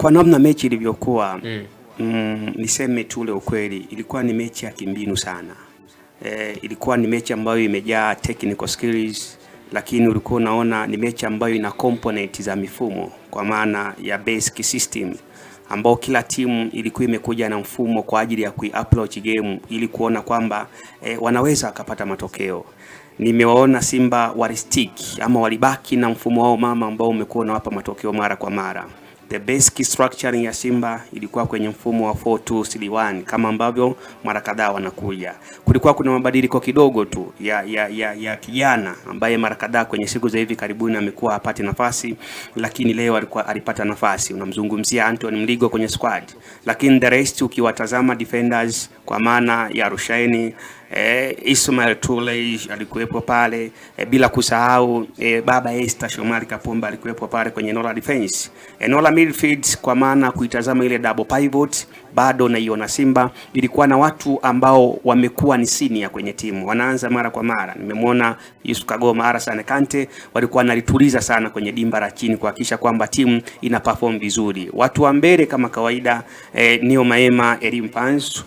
Kwa namna mechi ilivyokuwa, niseme tu ule ukweli, ilikuwa ni mechi ya kimbinu sana. Ilikuwa ni mechi ambayo imejaa technical skills, lakini ulikuwa unaona ni mechi ambayo ina component za mifumo, kwa maana ya basic system, ambao kila timu ilikuwa imekuja na mfumo kwa ajili ya kui-approach game ili kuona kwamba wanaweza wakapata matokeo. Nimewaona Simba walistick ama walibaki na mfumo wao mama ambao umekuwa unawapa matokeo mara kwa mara. The basic structuring ya Simba ilikuwa kwenye mfumo wa 4-2-3-1 kama ambavyo mara kadhaa wanakuja. Kulikuwa kuna mabadiliko kidogo tu ya kijana ambaye mara kadhaa kwenye siku za hivi karibuni amekuwa hapati nafasi, lakini leo alipata nafasi. Unamzungumzia Anthony Mligo kwenye squad, lakini the rest ukiwatazama defenders kwa maana ya Rushaini, Ismail Tule alikuwepo pale, bila kusahau Baba Esther Shomari Kapomba alikuwepo pale kwenye eneo la defense. Eneo la midfield kwa maana kuitazama ile double pivot, bado naiona Simba ilikuwa na watu ambao wamekuwa ni senior kwenye timu, wanaanza mara kwa mara. Nimemwona Yusuf Kagoma, Arasane Kante walikuwa wanalituliza sana kwenye dimba la chini kuhakikisha kwamba timu ina perform vizuri. Watu wa mbele kama kawaida, Neo Maema, Elim Panzu,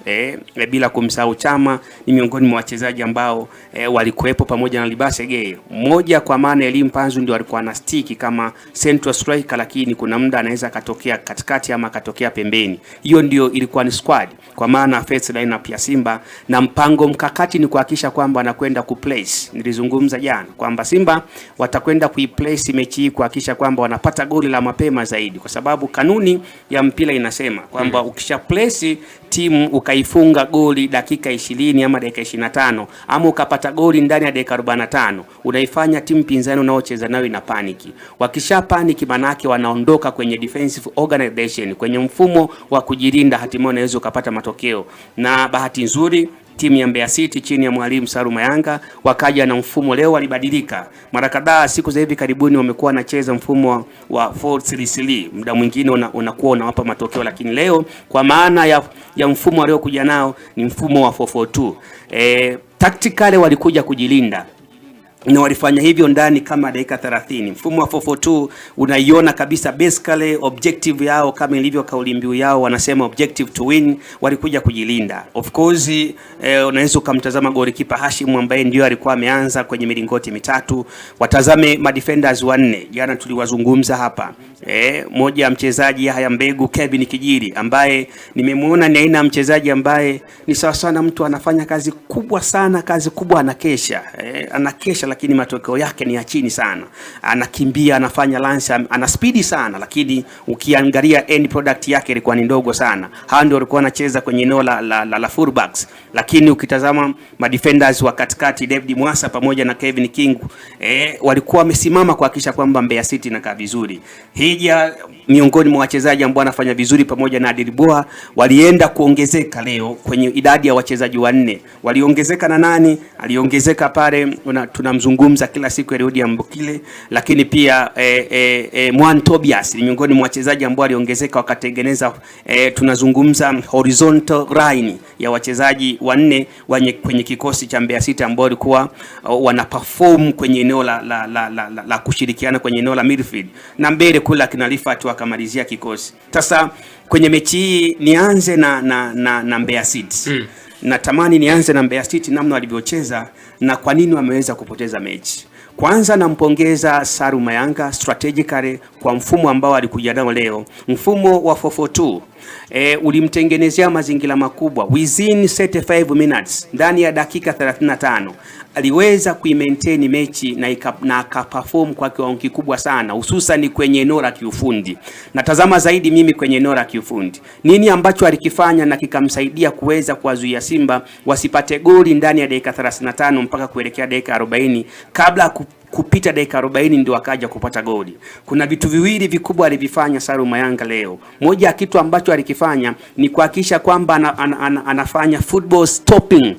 bila kumsahau Chama ni miongoni mwa wachezaji ambao walikuwepo pamoja na Libase Gay. Mmoja kwa maana Elim Panzu ndio alikuwa na stick kama central striker, lakini kuna muda anaweza katokea katikati ama katokea pembeni. Hiyo ndio ilikuwa ni squad kwa maana first lineup ya Simba, na mpango mkakati ni kuhakikisha kwamba anakwenda kuplace. Nilizungumza jana kwamba Simba watakwenda kuiplace mechi hii kuhakikisha kwamba wanapata goli la mapema zaidi, kwa sababu kanuni ya mpira inasema kwamba ukisha place timu ukaifunga goli dakika 20 ama dakika 25 ama ukapata goli ndani ya dakika 45, unaifanya timu pinzani unaocheza nayo ina paniki. Wakisha paniki manake wanaondoka kwenye defensive organization, kwenye mfumo wa kujilinda, hatimaye unaweza ukapata matokeo. Na bahati nzuri timu ya Mbeya City chini ya mwalimu Saru Mayanga wakaja na mfumo, leo walibadilika. Mara kadhaa siku za hivi karibuni wamekuwa wanacheza mfumo wa 4-3-3, muda mwingine unakuwa unawapa matokeo, lakini leo kwa maana ya mfumo waliokuja nao ni mfumo wa 4-4-2. Tactically walikuja kujilinda na walifanya hivyo ndani kama dakika 30. Mfumo wa 4-4-2 unaiona kabisa basically objective yao kama ilivyo kauli mbiu yao, wanasema objective to win, walikuja kujilinda. Of course unaweza kumtazama goalkeeper Hashim ambaye ndio alikuwa ameanza kwenye milingoti mitatu. Watazame madefenders wanne, jana tuliwazungumza hapa. Moja ya mchezaji haya Mbegu, Kevin Kijiri, ambaye nimemuona ni aina mchezaji ambaye ni sawa sana mtu anafanya kazi kubwa sana, kazi kubwa, anakesha lakini matokeo yake ni ya chini sana. Anakimbia, anafanya lance, ana speed sana, lakini ukiangalia end product yake ilikuwa ni ndogo sana. Hao ndio walikuwa wanacheza kwenye eneo la fullbacks, lakini ukitazama madefenders wa katikati David Mwasa pamoja na Kevin King walikuwa wamesimama kuhakikisha kwamba Mbeya City inakaa vizuri. Hija miongoni mwa wachezaji ambao wanafanya vizuri pamoja na Adilboa walienda kuongezeka leo kwenye idadi ya wachezaji wanne. Waliongezeka na nani? Aliongezeka pale tunamzungumza kila siku Eliudi Ambokile, lakini pia Mwan Tobias ni miongoni mwa wachezaji ambao waliongezeka wakatengeneza tunazungumza horizontal line ya wachezaji wanne kwenye kikosi cha Mbeya City ambao walikuwa wana perform kwenye eneo la kushirikiana kwenye eneo la midfield, na mbele kula kinalifa tu akamalizia kikosi. Sasa kwenye mechi hii nianze na Mbeya City. Natamani nianze na Mbeya City namna walivyocheza na kwa nini wameweza kupoteza mechi. Kwanza nampongeza Saru Mayanga strategically kwa mfumo ambao alikuja nao leo. Mfumo wa 4-4-2 ulimtengenezea mazingira makubwa within 35 minutes, ndani ya dakika 35 aliweza kuimaintain mechi na akaperform kwa kiwango kikubwa sana, hususan kwenye eneo la kiufundi. Natazama zaidi mimi kwenye eneo la kiufundi, nini ambacho alikifanya na kikamsaidia kuweza kuwazuia Simba wasipate goli ndani ya dakika 35 mpaka kuelekea dakika 40. Kabla kupita dakika 40 ndio akaja kupata goli. Kuna vitu viwili vikubwa alivifanya Saru Mayanga leo. Moja ya kitu ambacho alikifanya ni kuhakikisha kwamba anafanya football stopping,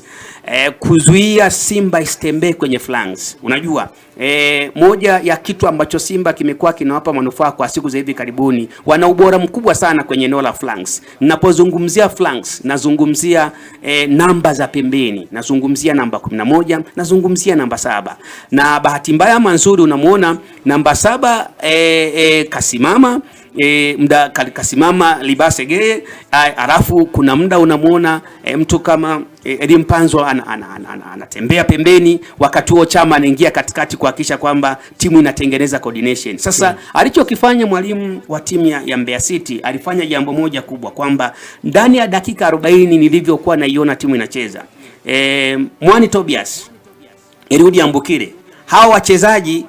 kuzuia Simba isitembee kwenye flanks. Unajua moja ya kitu ambacho Simba kimekuwa kinawapa manufaa kwa siku za hivi karibuni, wana ubora mkubwa sana kwenye eneo la flanks. Ninapozungumzia flanks, nazungumzia namba za pembeni, nazungumzia namba 11, nazungumzia namba 7. Na bahati mbaya ama nzuri, unamuona namba 7 kasimama muda kasimama Libase Geye, alafu kuna muda unamuona mtu kama Elie Mpanzo anatembea pembeni, wakati huo Chama anaingia katikati kuhakikisha kwamba timu inatengeneza coordination. Sasa alichokifanya mwalimu wa timu ya Mbeya City, alifanya jambo moja kubwa, kwamba ndani ya dakika 40 nilivyokuwa naiona timu inacheza, Mwani Tobias, Eliud Ambukile, hawa wachezaji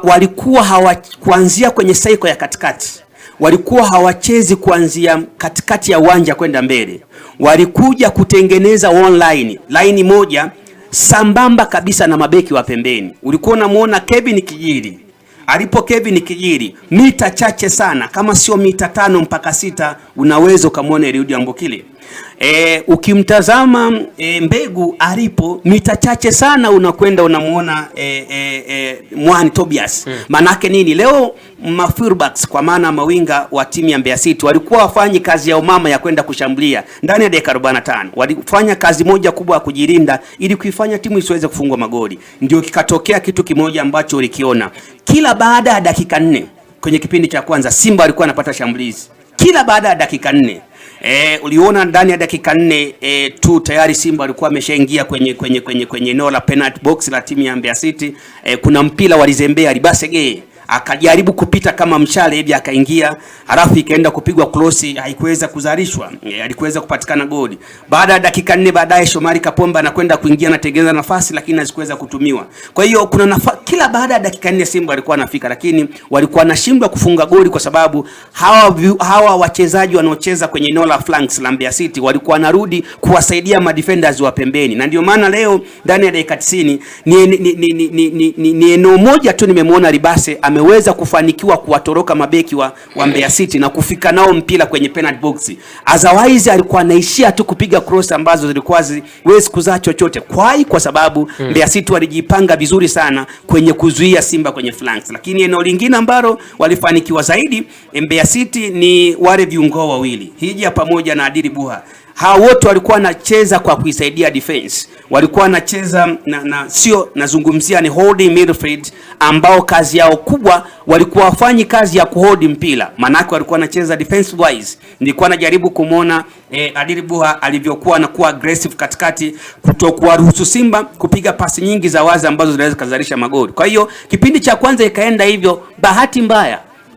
walikuwa kuanzia kwenye saiko ya katikati, walikuwa hawachezi kuanzia katikati ya uwanja kwenda mbele, walikuja kutengeneza line moja sambamba kabisa na mabeki wa pembeni. Ulikuwa unamuona Kevin Kijiri, Kevin Kijiri mita chache sana, kama sio mita 5 mpaka 6, unaweza kumuona Eliud Ambukile. Ukimtazama Mbegu alipo mita chache sana, unakwenda unamuona Mwani Tobias. Manake nini? Leo fullbacks, kwa maana mawinga wa timu ya Mbeya City, walikuwa wafanyi kazi ya umama ya kwenda kushambulia ndani ya dakika 45. Walifanya kazi moja kubwa ya kujilinda ili kuifanya timu isiweze kufungwa magoli. Ndio kikatokea kitu kimoja ambacho ulikiona. Kila baada ya dakika 4 kwenye kipindi cha kwanza, Simba walikuwa wanapata shambulizi kila baada ya dakika 4. Uliona ndani ya dakika 4 tu tayari Simba alikuwa ameshaingia kwenye eneo la penalty box la timu ya Mbeya City. Kuna mpira walizembea Libase Geye, akajaribu kupita kama mshale hivi, akaingia, halafu ikaenda kupigwa cross, haikuweza kuzalishwa, alikuweza kupatikana goli. Baada ya dakika 4 baadaye Shomari Kapombe anakwenda kuingia na tengeneza nafasi, lakini hazikuweza kutumiwa. Kwa hiyo kuna kila baada ya dakika 4 Simba walikuwa wanafika, lakini walikuwa wanashindwa kufunga goli, kwa sababu hawa wachezaji wanaocheza kwenye eneo la flanks la Mbeya City walikuwa wanarudi kuwasaidia madefenders wa pembeni. Na ndio maana leo ndani ya dakika 90 ni eneo moja tu nimemuona Libase ameweza kufanikiwa kuwatoroka mabeki wa Mbeya City na kufika nao mpira kwenye penalty box. Otherwise alikuwa anaishia tu kupiga cross ambazo zilikuwa ziwezi kuzaa chochote, kwa sababu Mbeya City walijipanga vizuri sana kwenye kuzuia Simba kwenye flanks. Lakini eneo lingine ambalo walifanikiwa zaidi Mbeya City ni wale viungo wawili, Hija pamoja na Adili Buha. Hao wote walikuwa wanacheza kwa kuisaidia defense. Walikuwa wanacheza sio nazungumzia ni holding midfield, ambao kazi yao kubwa walikuwa wafanyi kazi ya kuhold mpira. Manake walikuwa wanacheza defensive wise. Nilikuwa najaribu kumuona Adili Buha alivyokuwa anakuwa aggressive katikati, kutokuwa ruhusu Simba kupiga pasi nyingi za wazi ambazo zinaweza kuzalisha magoli. Kwa hiyo kipindi cha kwanza ikaenda hivyo.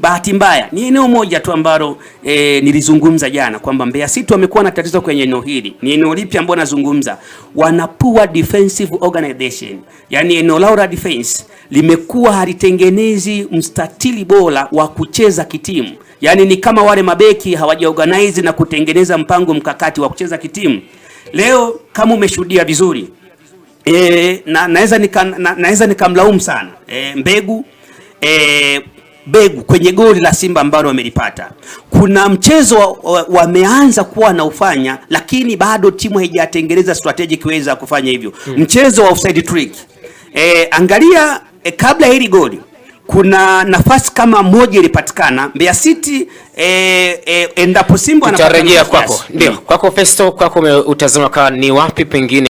Bahati mbaya ni eneo moja tu ambalo nilizungumza jana kwamba Mbeya City wamekuwa na tatizo kwenye eneo hili. Ni eneo lipi ambalo nazungumza? Wana poor defensive organization. Yaani eneo lao la defense limekuwa halitengenezi mstatili bora wa kucheza kitimu. Yaani ni kama wale mabeki hawajaorganize na kutengeneza mpango mkakati wa kucheza kitimu. Leo kama umeshuhudia vizuri, naweza nikamlaumu sana Mbegu kwenye goli la Simba ambalo wamelipata. Kuna mchezo wameanza kuwa na ufanya, lakini bado timu haijatengeneza strategy kuweza kufanya hivyo. Mchezo wa offside trick. Angalia kabla hili goli kuna nafasi kama moja ilipatikana Mbeya City, endapo Simba anapata. Tutarejea kwako. Ndio, kwako Festo, kwako utazama ni wapi pengine